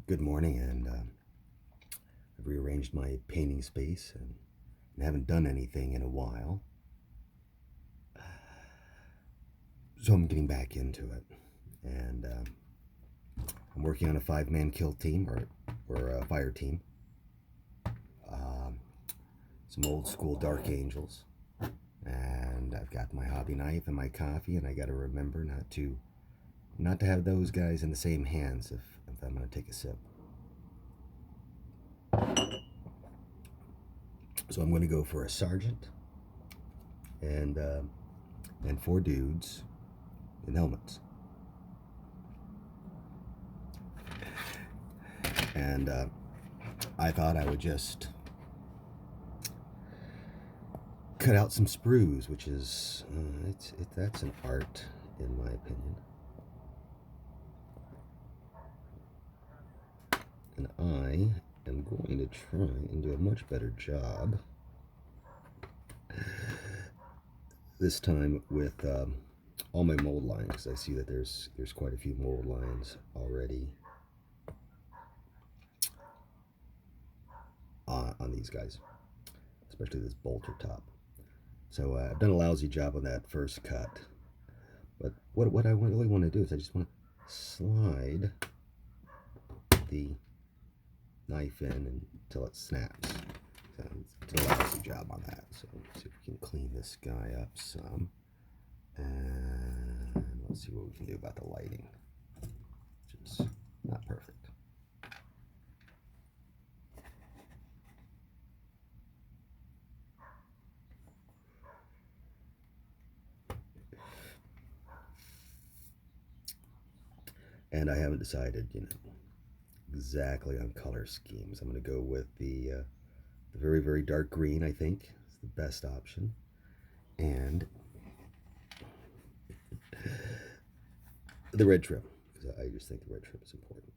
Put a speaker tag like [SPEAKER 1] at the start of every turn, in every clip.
[SPEAKER 1] Good morning, and I've rearranged my painting space and haven't done anything in a while. So I'm getting back into it. And I'm working on a five-man kill team or a fire team. Um, some old school Dark Angels. And I've got my hobby knife and my coffee, and I got to remember not to have those guys in the same hands if I'm going to take a sip. So I'm going to go for a sergeant and four dudes in helmets. And I thought I would just cut out some sprues, which is that's an art in my opinion. And I am going to try and do a much better job this time with all my mold lines. I see that there's quite a few mold lines already on these guys, especially this bolter top. So I've done a lousy job on that first cut. But what I really want to do is I just want to slide the knife in until it snaps. So did a lousy job on that. So let's see if we can clean this guy up some. And let's see what we can do about the lighting, which is not perfect. And I haven't decided, exactly on color schemes. I'm going to go with the very, very dark green, I think, is the best option. And the red trim, because I just think the red trim is important.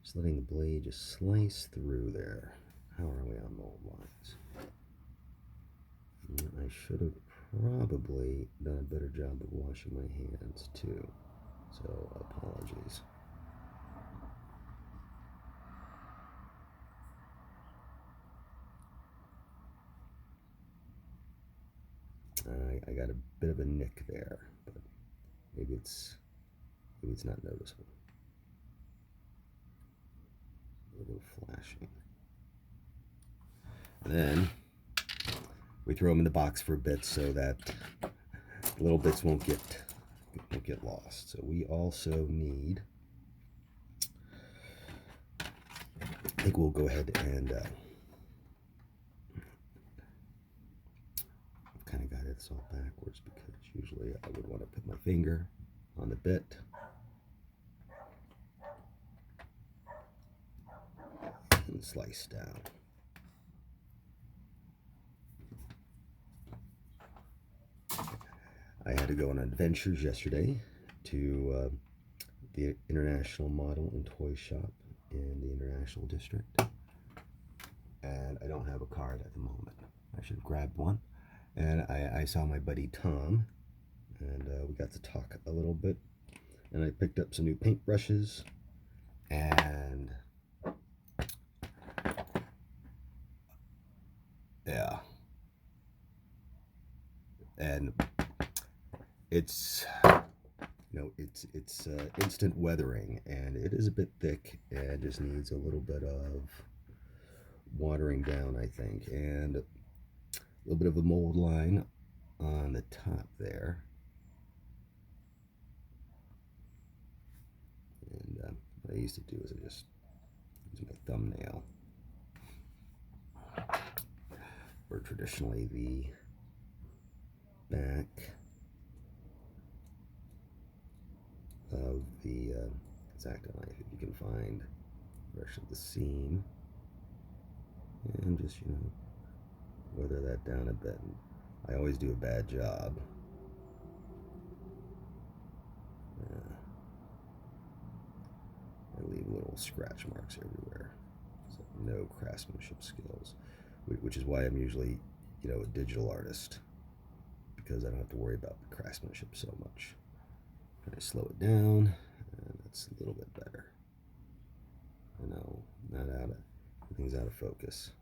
[SPEAKER 1] Just letting the blade just slice through there. How are we on mold lines? I should have probably done a better job of washing my hands too. So apologies. I got a bit of a nick there, but maybe it's not noticeable. A little flashing. And then we throw them in the box for a bit so that the little bits won't get lost. So we also need, I think we'll go ahead and I've kind of got it all backwards because usually I would want to put my finger on the bit and slice down. I had to go on adventures yesterday to the International Model and Toy Shop in the International District. And I don't have a card at the moment. I should have grabbed one. And I saw my buddy Tom, and we got to talk a little bit. And I picked up some new paintbrushes, and yeah. And it's it's instant weathering, and it is a bit thick and just needs a little bit of watering down, I think, and a little bit of a mold line on the top there. And what I used to do is I just use my thumbnail, or traditionally the back of the X-Acto knife, if you can find, brush at the seam, and just weather that down a bit. I always do a bad job. I leave little scratch marks everywhere. So no craftsmanship skills, which is why I'm usually a digital artist, because I don't have to worry about the craftsmanship so much. I slow it down, and that's a little bit better. I know, not out of, everything's out of focus.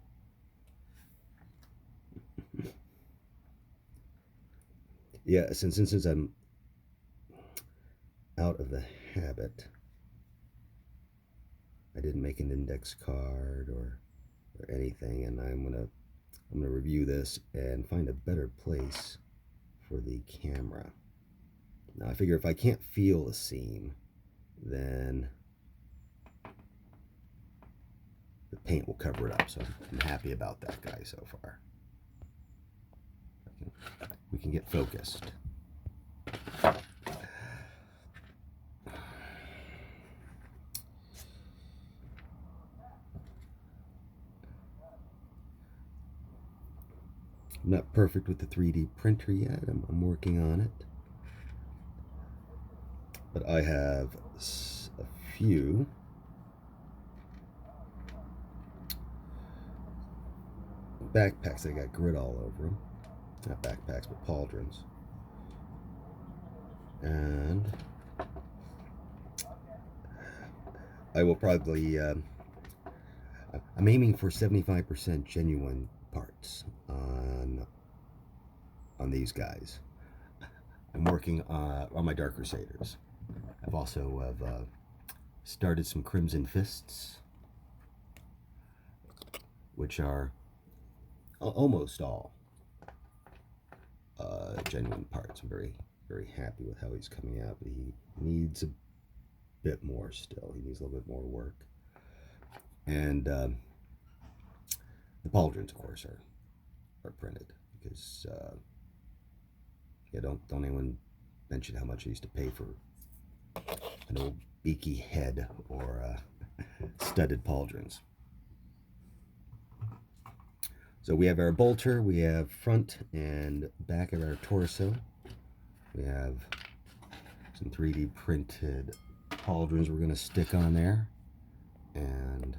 [SPEAKER 1] Yeah, since I'm out of the habit, I didn't make an index card or anything, and I'm gonna review this and find a better place for the camera. Now I figure if I can't feel the seam, then the paint will cover it up. So I'm happy about that guy so far. We can get focused. I'm not perfect with the 3D printer yet. I'm working on it. But I have a few backpacks that got grit all over them. Not backpacks, but pauldrons. And I will probably, I'm aiming for 75% genuine parts on these guys. I'm working on my Dark Crusaders. I've also started some Crimson Fists, which are almost all genuine parts. I'm very, very happy with how he's coming out, but he needs a bit more still. He needs a little bit more work. And the pauldrons, of course, are printed because yeah, don't anyone mention how much I used to pay for an old beaky head or studded pauldrons. So we have our bolter, we have front and back of our torso. We have some 3D printed pauldrons we're going to stick on there. And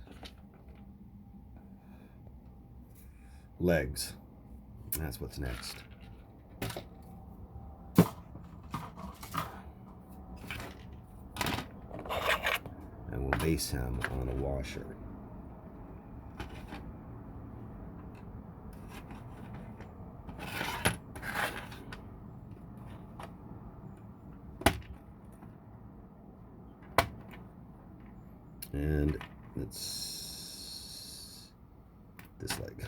[SPEAKER 1] legs. That's what's next. And we'll base him on a washer. And it's this leg.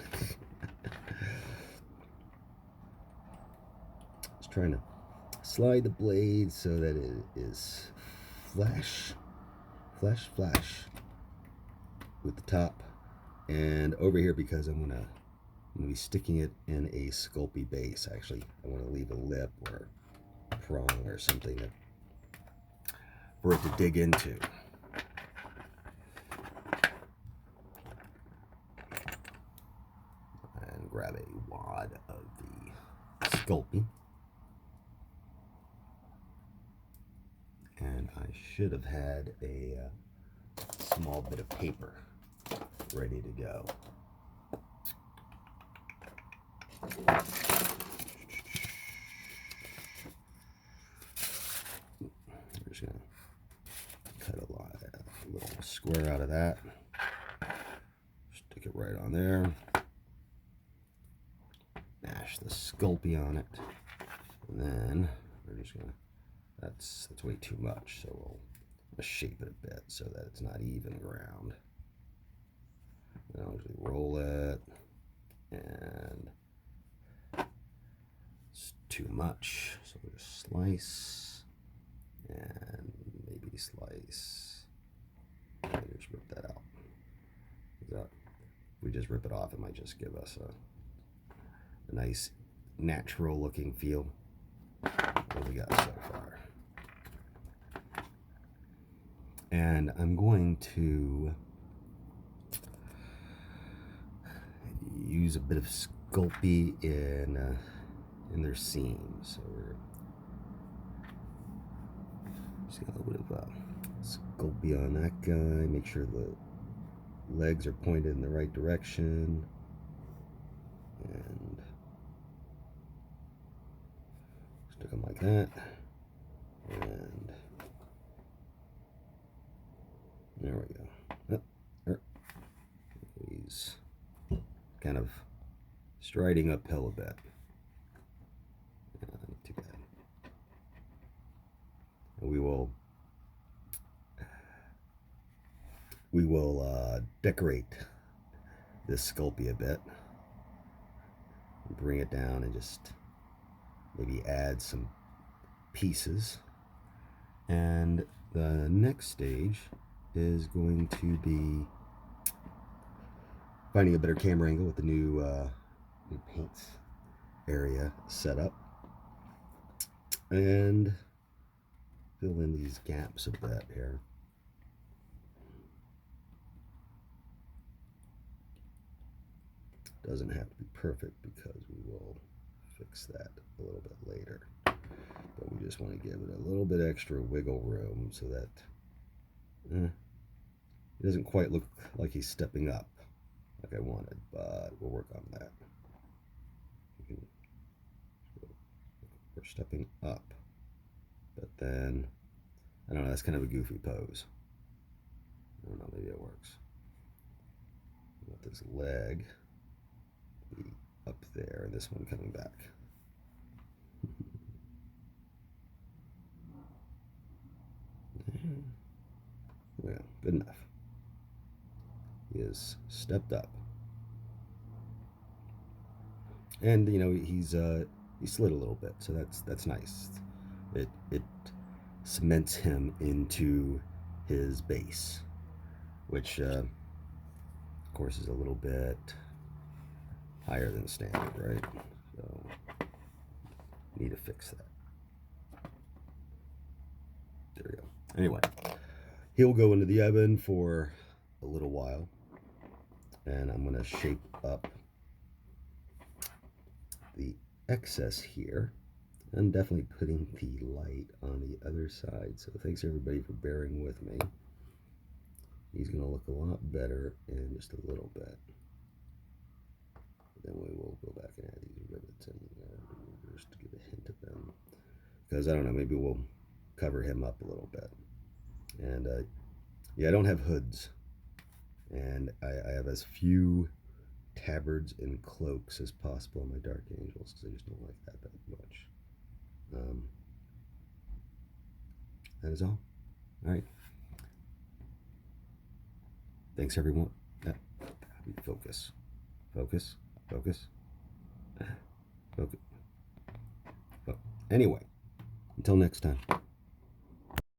[SPEAKER 1] Just trying to slide the blade so that it is flash with the top, and over here because I'm gonna be sticking it in a Sculpey base. Actually, I want to leave a lip or prong or something for it to dig into. And grab a wad of the Sculpey. And I should have had a small bit of paper ready to go. We're just gonna cut a little square out of that. Stick it right on there. Mash the Sculpey on it, and then we're just gonna. That's way too much, so we'll shape it a bit so that it's not even ground. And I'll usually roll it, and it's too much, so we'll just slice, and maybe slice, and just rip that out. If we just rip it off, it might just give us a nice natural looking feel. What we got so far. And I'm going to use a bit of Sculpey in their seams. So we're just got a little bit of Sculpey on that guy. Make sure the legs are pointed in the right direction. And stick them like that. And There we go. He's kind of striding uphill a bit. Not too bad. And we will decorate this Sculpey a bit. Bring it down and just maybe add some pieces. And the next stage is going to be finding a better camera angle with the new paints area set up, and fill in these gaps a bit here. Doesn't have to be perfect because we will fix that a little bit later, but we just want to give it a little bit extra wiggle room so that it doesn't quite look like he's stepping up like I wanted, but we'll work on that. We're stepping up, but then I don't know, that's kind of a goofy pose. I don't know, maybe it works. Let this leg be up there and this one coming back. Yeah, good enough. He has stepped up, and you know he slid a little bit, so that's nice. It cements him into his base, which of course is a little bit higher than standard, right? So need to fix that. There we go. Anyway, he'll go into the oven for a little while, and I'm going to shape up the excess here. I'm definitely putting the light on the other side, so thanks everybody for bearing with me. He's going to look a lot better in just a little bit. Then we will go back and add these rivets in there just to give a hint of them, because I don't know, maybe we'll cover him up a little bit. And yeah, I don't have hoods, and I have as few tabards and cloaks as possible on my Dark Angels, because I just don't like that much. That is all. All right. Thanks, everyone. Focus. Focus. Focus. Focus. Anyway, until next time.